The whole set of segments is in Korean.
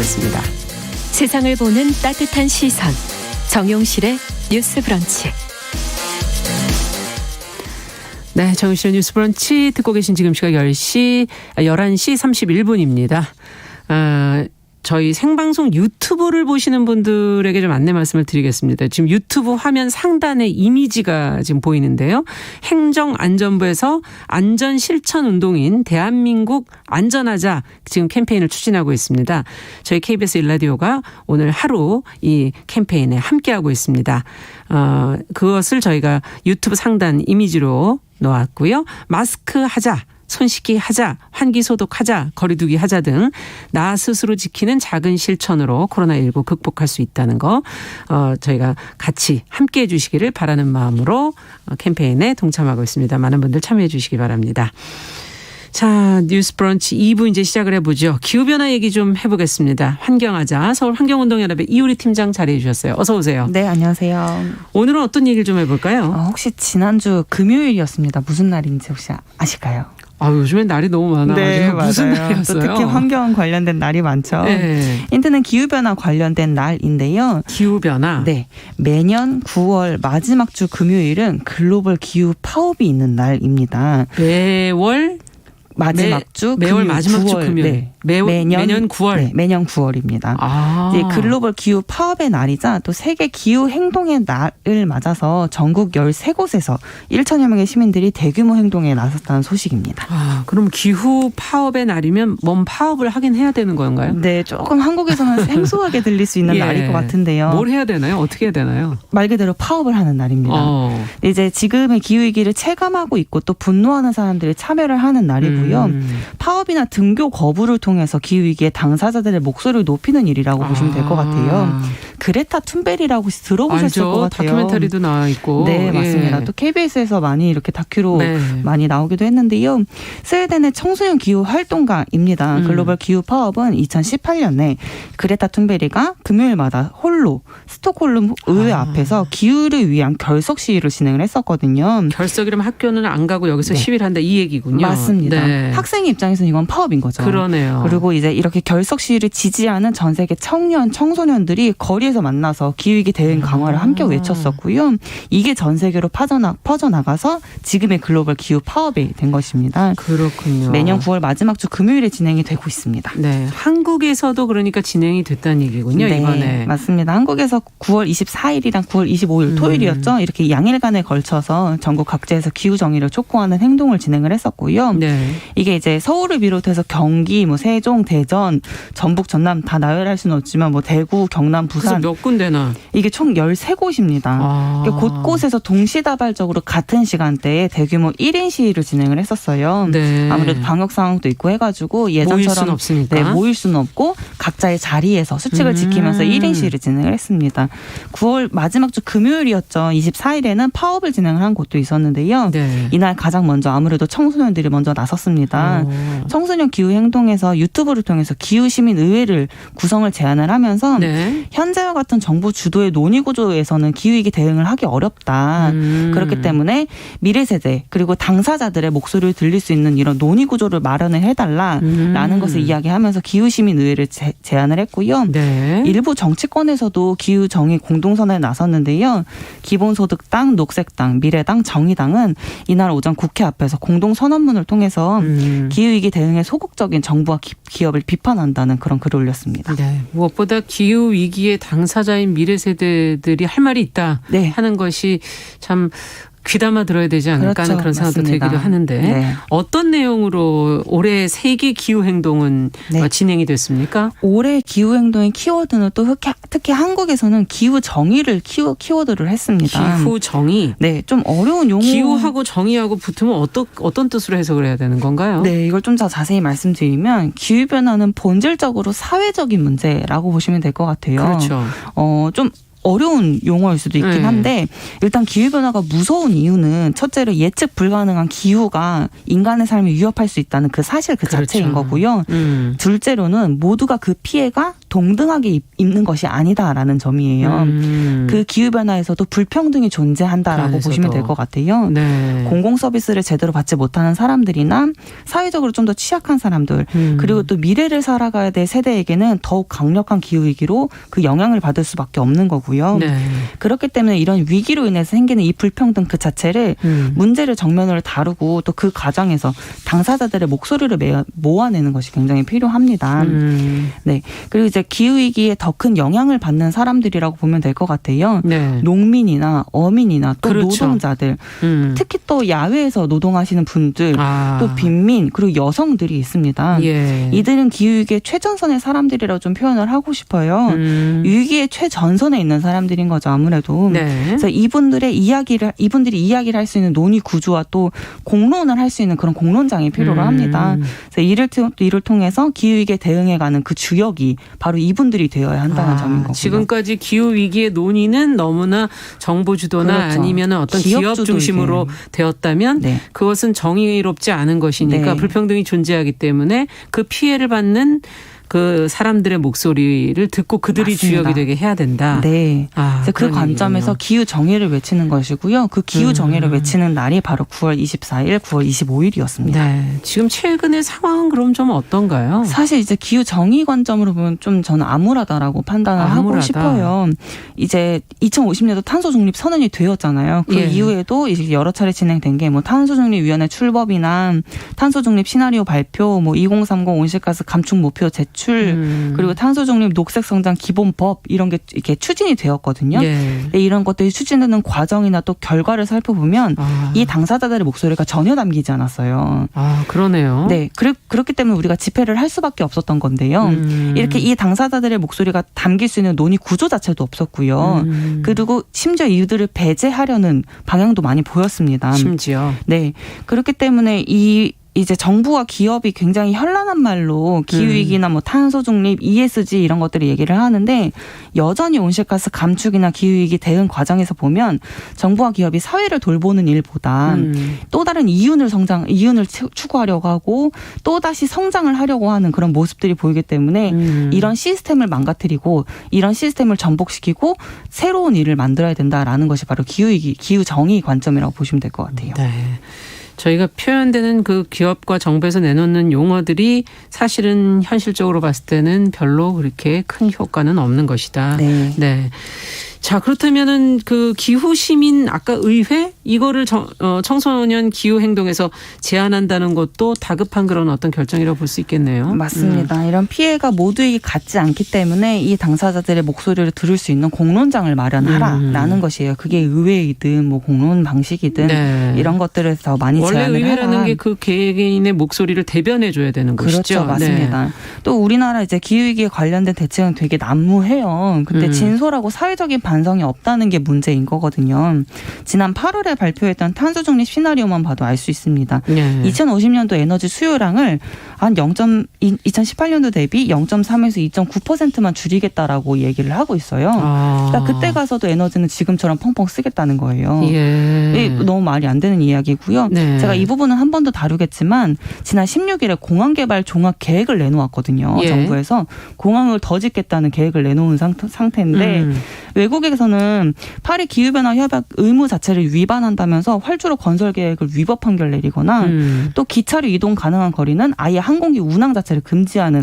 하겠습니다. 세상을 보는 따뜻한 시선. 정용실의 뉴스 브런치. 네, 정용실의 뉴스 브런치 듣고 계신 지금 시각 11시 31분입니다. 저희 생방송 유튜브를 보시는 분들에게 좀 안내 말씀을 드리겠습니다. 지금 유튜브 화면 상단에 이미지가 지금 보이는데요. 행정안전부에서 안전실천운동인 대한민국 안전하자 지금 캠페인을 추진하고 있습니다. 저희 KBS 1라디오가 오늘 하루 이 캠페인에 함께하고 있습니다. 그것을 저희가 유튜브 상단 이미지로 놓았고요. 마스크 하자. 손 씻기 하자, 환기 소독하자, 거리두기 하자 등 나 스스로 지키는 작은 실천으로 코로나19 극복할 수 있다는 거 저희가 같이 함께해 주시기를 바라는 마음으로 캠페인에 동참하고 있습니다. 많은 분들 참여해 주시기 바랍니다. 자, 뉴스 브런치 2부 이제 시작을 해보죠. 기후변화 얘기 좀 해보겠습니다. 환경하자. 서울환경운동연합의 이효리 팀장 자리해 주셨어요. 어서 오세요. 네, 안녕하세요. 오늘은 어떤 얘기를 좀 해볼까요? 혹시 지난주 금요일이었습니다. 무슨 날인지 혹시 아실까요? 요즘엔 날이 너무 많아가지고 네, 무슨 맞아요. 날이었어요? 또 특히 환경 관련된 날이 많죠. 네. 인트는 기후변화 관련된 날인데요. 기후변화. 네, 매년 9월 마지막 주 금요일은 글로벌 기후 파업이 있는 날입니다. 매월 마지막 주 매월 금요일, 마지막 9월, 주 금요일. 네. 매년 9월. 네, 매년 9월입니다. 이제 글로벌 기후 파업의 날이자 또 세계 기후 행동의 날을 맞아서 전국 13곳에서 1천여 명의 시민들이 대규모 행동에 나섰다는 소식입니다. 그럼 기후 파업의 날이면 뭔 파업을 하긴 해야 되는 건가요? 네, 조금 한국에서는 생소하게 들릴 수 있는 날일 것 같은데요. 뭘 해야 되나요? 어떻게 해야 되나요? 말 그대로 파업을 하는 날입니다. 이제 지금의 기후위기를 체감하고 있고 또 분노하는 사람들이 참여를 하는 날이고요. 파업이나 등교 거부를 통해서 기후위기의 당사자들의 목소리를 높이는 일이라고 보시면 될 것 같아요. 그레타 툰베리라고 혹시 들어보셨을 알죠? 것 같아요. 다큐멘터리도 나와 있고. 네, 맞습니다. 또 KBS에서 많이 이렇게 다큐로 많이 나오기도 했는데요. 스웨덴의 청소년 기후 활동가입니다. 글로벌 기후 파업은 2018년에 그레타 툰베리가 금요일마다 홀로 스톡홀름 의회 앞에서 기후를 위한 결석 시위를 진행을 했었거든요. 결석이라면 학교는 안 가고 여기서 시위를 한다 이 얘기군요. 맞습니다. 네. 학생 입장에서는 이건 파업인 거죠. 그러네요. 그리고 이제 이렇게 결석 시위를 지지하는 전 세계 청소년들이 거리에서 만나서 기후위기 대응 강화를 함께 외쳤었고요. 이게 전 세계로 퍼져나가서 지금의 글로벌 기후 파업이 된 것입니다. 그렇군요. 매년 9월 마지막 주 금요일에 진행이 되고 있습니다. 네, 한국에서도 그러니까 진행이 됐다는 얘기군요. 네, 이번에. 맞습니다. 한국에서 9월 24일이랑 9월 25일 토요일이었죠. 이렇게 양일간에 걸쳐서 전국 각지에서 기후 정의를 촉구하는 행동을 진행을 했었고요. 네. 이게 이제 서울을 비롯해서 경기, 세종, 대전, 전북, 전남 다 나열할 수는 없지만 대구, 경남, 부산 몇 군데나? 이게 총 13곳입니다. 그러니까 곳곳에서 동시다발적으로 같은 시간대에 대규모 1인 시위를 진행을 했었어요. 네. 아무래도 방역 상황도 있고 해가지고 예전처럼 모일 수는 없으니까. 네, 모일 수는 없고 각자의 자리에서 수칙을 지키면서 1인 시위를 진행을 했습니다. 9월 마지막 주 금요일이었죠. 24일에는 파업을 진행을 한 곳도 있었는데요. 네. 이날 가장 먼저 아무래도 청소년들이 먼저 나섰습니다. 청소년 기후 행동에서 유튜브를 통해서 기후시민의회를 구성을 제안을 하면서 현재와 같은 정부 주도의 논의 구조에서는 기후위기 대응을 하기 어렵다. 그렇기 때문에 미래 세대 그리고 당사자들의 목소리를 들릴 수 있는 이런 논의 구조를 마련을 해달라라는 것을 이야기하면서 기후시민의회를 제안을 했고요. 네. 일부 정치권에서도 기후정의 공동선언에 나섰는데요. 기본소득당, 녹색당, 미래당, 정의당은 이날 오전 국회 앞에서 공동선언문을 통해서 기후위기 대응에 소극적인 정부와 기업을 비판한다는 그런 글을 올렸습니다. 네. 무엇보다 기후위기의 당사자인 미래 세대들이 할 말이 있다 하는 것이 참 귀담아 들어야 되지 않을까 하는 그런 생각도 들기도 하는데 어떤 내용으로 올해 세계 기후행동은 진행이 됐습니까? 올해 기후행동의 키워드는 또 특히 한국에서는 기후정의를 키워드를 했습니다. 기후정의? 네, 좀 어려운 용어. 기후하고 정의하고 붙으면 어떤 뜻으로 해석을 해야 되는 건가요? 네, 이걸 좀 더 자세히 말씀드리면 기후변화는 본질적으로 사회적인 문제라고 보시면 될 것 같아요. 그렇죠. 좀 어려운 용어일 수도 있긴 한데 일단 기후변화가 무서운 이유는 첫째로 예측 불가능한 기후가 인간의 삶을 위협할 수 있다는 그 사실 그 그렇죠. 자체인 거고요. 둘째로는 모두가 그 피해가 동등하게 입는 것이 아니다라는 점이에요. 그 기후변화에서도 불평등이 존재한다라고 보시면 될 것 같아요. 네. 공공서비스를 제대로 받지 못하는 사람들이나 사회적으로 좀 더 취약한 사람들 그리고 또 미래를 살아가야 될 세대에게는 더욱 강력한 기후위기로 그 영향을 받을 수밖에 없는 거고요. 네. 그렇기 때문에 이런 위기로 인해서 생기는 이 불평등 그 자체를 문제를 정면으로 다루고 또 그 과정에서 당사자들의 목소리를 모아내는 것이 굉장히 필요합니다. 네. 그리고 이제 기후위기에 더 큰 영향을 받는 사람들이라고 보면 될 것 같아요. 네. 농민이나 어민이나 또 그렇죠. 노동자들 특히 또 야외에서 노동하시는 분들 또 빈민 그리고 여성들이 있습니다. 예. 이들은 기후위기의 최전선의 사람들이라고 좀 표현을 하고 싶어요. 위기의 최전선에 있는 사람들인 거죠. 아무래도. 네. 그래서 이분들이 이야기를 할 수 있는 논의 구조와 또 공론을 할 수 있는 그런 공론장이 필요로 합니다. 그래서 이를 통해서 기후위기에 대응해가는 그 주역이 바로 이분들이 되어야 한다는 점인 거고요. 지금까지 기후위기의 논의는 너무나 정부 주도나 그렇죠. 아니면 어떤 기업 중심으로 되었다면 네. 그것은 정의롭지 않은 것이니까 네. 불평등이 존재하기 때문에 그 피해를 받는 그 사람들의 목소리를 듣고 그들이 맞습니다. 주역이 되게 해야 된다. 네. 그래서 그 관점에서 얘기군요. 기후 정의를 외치는 것이고요. 그 기후 정의를 외치는 날이 바로 9월 24일, 9월 25일이었습니다. 네. 지금 최근의 상황은 그럼 좀 어떤가요? 사실 이제 기후 정의 관점으로 보면 좀 저는 암울하다라고 판단을 하고 싶어요. 이제 2050년도 탄소 중립 선언이 되었잖아요. 그 이후에도 이제 여러 차례 진행된 게 뭐 탄소 중립 위원회 출범이나 탄소 중립 시나리오 발표, 뭐 2030 온실가스 감축 목표 제출 그리고 탄소중립 녹색성장 기본법 이런 게 이렇게 추진이 되었거든요. 네, 이런 것들이 추진되는 과정이나 또 결과를 살펴보면 이 당사자들의 목소리가 전혀 담기지 않았어요. 그러네요. 네, 그렇기 때문에 우리가 집회를 할 수밖에 없었던 건데요. 이렇게 이 당사자들의 목소리가 담길 수 있는 논의 구조 자체도 없었고요. 그리고 심지어 이들을 배제하려는 방향도 많이 보였습니다. 심지어. 네, 그렇기 때문에 이제 정부와 기업이 굉장히 현란한 말로 기후위기나 뭐 탄소중립, ESG 이런 것들을 얘기를 하는데 여전히 온실가스 감축이나 기후위기 대응 과정에서 보면 정부와 기업이 사회를 돌보는 일보다 또 다른 이윤을 추구하려고 하고 또다시 성장을 하려고 하는 그런 모습들이 보이기 때문에 이런 시스템을 망가뜨리고 이런 시스템을 전복시키고 새로운 일을 만들어야 된다라는 것이 바로 기후 정의 관점이라고 보시면 될 것 같아요. 네. 저희가 표현되는 그 기업과 정부에서 내놓는 용어들이 사실은 현실적으로 봤을 때는 별로 그렇게 큰 효과는 없는 것이다. 네. 네. 자, 그렇다면은 그 기후 시민 아까 의회 이거를 청소년 기후 행동에서 제안한다는 것도 다급한 그런 어떤 결정이라고 볼 수 있겠네요. 맞습니다. 이런 피해가 모두에게 같지 않기 때문에 이 당사자들의 목소리를 들을 수 있는 공론장을 마련하라라는 것이에요. 그게 의회이든 뭐 공론 방식이든 이런 것들을 더 많이 원래 제안을 해라. 의회라는 게 그 개개인의 목소리를 대변해 줘야 되는 그렇죠. 것이죠. 맞습니다. 네. 또 우리나라 이제 기후위기에 관련된 대책은 되게 난무해요. 근데 진솔하고 사회적인 반성이 없다는 게 문제인 거거든요. 지난 8월에 발표했던 탄소중립 시나리오만 봐도 알 수 있습니다. 2050년도 에너지 수요량을 한 2018년도 대비 0.3에서 2.9%만 줄이겠다라고 얘기를 하고 있어요. 그러니까 그때 가서도 에너지는 지금처럼 펑펑 쓰겠다는 거예요. 너무 말이 안 되는 이야기고요. 네. 제가 이 부분은 한 번 더 다루겠지만 지난 16일에 공항개발 종합 계획을 내놓았거든요. 정부에서 공항을 더 짓겠다는 계획을 내놓은 상태인데 외국에서는 파리 기후변화 협약 의무 자체를 위반한다면서 활주로 건설 계획을 위법 판결 내리거나 또 기차로 이동 가능한 거리는 아예 항공기 운항 자체를 금지하는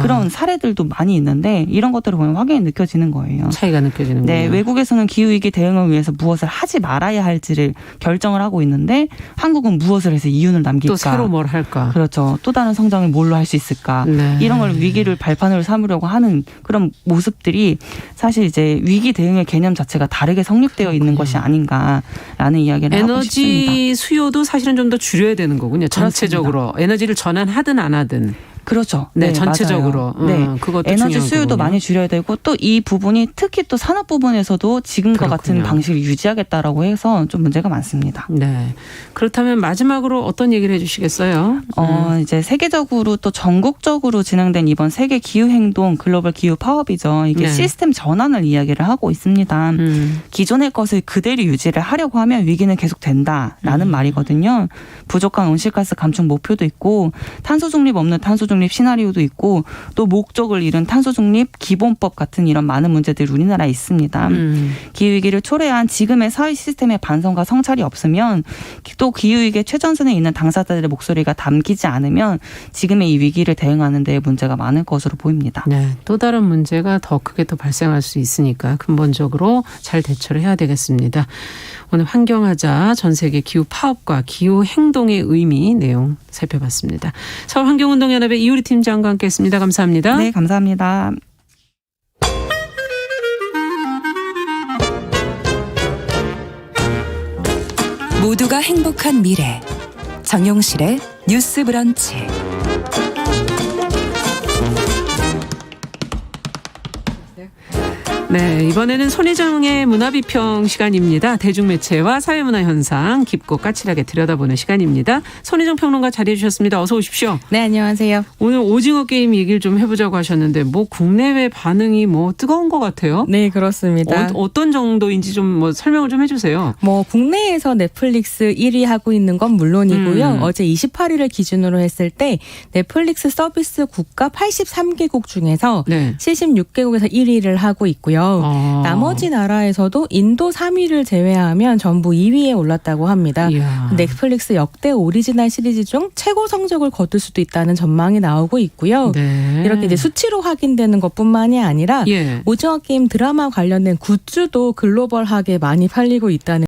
그런 사례들도 많이 있는데 이런 것들을 보면 확연히 느껴지는 거예요. 차이가 느껴지는군요. 네, 외국에서는 기후위기 대응을 위해서 무엇을 하지 말아야 할지를 결정을 하고 있는데 한국은 무엇을 해서 이윤을 남길까. 또 새로 뭘 할까. 그렇죠. 또 다른 성장을 뭘로 할 수 있을까. 네. 이런 걸 위기를 발판으로 삼으려고 하는 그런 모습들이 사실 이제 위기 대응의 개념 자체가 다르게 성립되어 있는 것이 아닌가라는 이야기를 하고 싶습니다. 에너지 수요도 사실은 좀 더 줄여야 되는 거군요. 전체적으로. 그렇습니다. 에너지를 전환하든 안 하든. 그렇죠. 네, 전체적으로. 맞아요. 네. 그것도 에너지 중요한 수요도 거군요. 많이 줄여야 되고 또 이 부분이 특히 또 산업 부분에서도 지금과 그렇군요. 같은 방식을 유지하겠다라고 해서 좀 문제가 많습니다. 네. 그렇다면 마지막으로 어떤 얘기를 해주시겠어요? 이제 세계적으로 또 전국적으로 진행된 이번 세계 기후 행동 글로벌 기후 파업이죠. 이게 네. 시스템 전환을 이야기를 하고 있습니다. 기존의 것을 그대로 유지를 하려고 하면 위기는 계속 된다라는 말이거든요. 부족한 온실가스 감축 목표도 있고 탄소 중립 없는 탄소 중립 시나리오도 있고 또 목적을 잃은 탄소 중립 기본법 같은 이런 많은 문제들이 우리나라에 있습니다. 기후위기를 초래한 지금의 사회 시스템의 반성과 성찰이 없으면 또 기후위기의 최전선에 있는 당사자들의 목소리가 담기지 않으면 지금의 이 위기를 대응하는 데 문제가 많을 것으로 보입니다. 네. 또 다른 문제가 더 크게 또 발생할 수 있으니까 근본적으로 잘 대처를 해야 되겠습니다. 오늘 환경하자 전 세계 기후 파업과 기후 행동의 의미 내용 살펴봤습니다. 서울환경운동연합의 이효리 팀장과 함께했습니다. 감사합니다. 네, 감사합니다. 모두가 행복한 미래 정용실의 뉴스 브런치. 네, 이번에는 손희정의 문화비평 시간입니다. 대중매체와 사회문화 현상 깊고 까칠하게 들여다보는 시간입니다. 손희정 평론가 자리해 주셨습니다. 어서 오십시오. 네, 안녕하세요. 오늘 오징어 게임 얘기를 좀 해보자고 하셨는데 뭐 국내외 반응이 뭐 뜨거운 것 같아요. 네, 그렇습니다. 어떤 정도인지 좀 뭐 설명을 좀 해주세요. 뭐 국내에서 넷플릭스 1위 하고 있는 건 물론이고요. 어제 28일을 기준으로 했을 때 넷플릭스 서비스 국가 83개국 중에서 네. 76개국에서 1위를 하고 있고요. 나머지 나라에서도 인도 3위를 제외하면 전부 2위에 올랐다고 합니다. 이야. 넷플릭스 역대 오리지널 시리즈 중 최고 성적을 거둘 수도 있다는 전망이 나오고 있고요. 네. 이렇게 이제 수치로 확인되는 것뿐만이 아니라 예. 오징어 게임 드라마 관련된 굿즈도 글로벌하게 많이 팔리고 있다는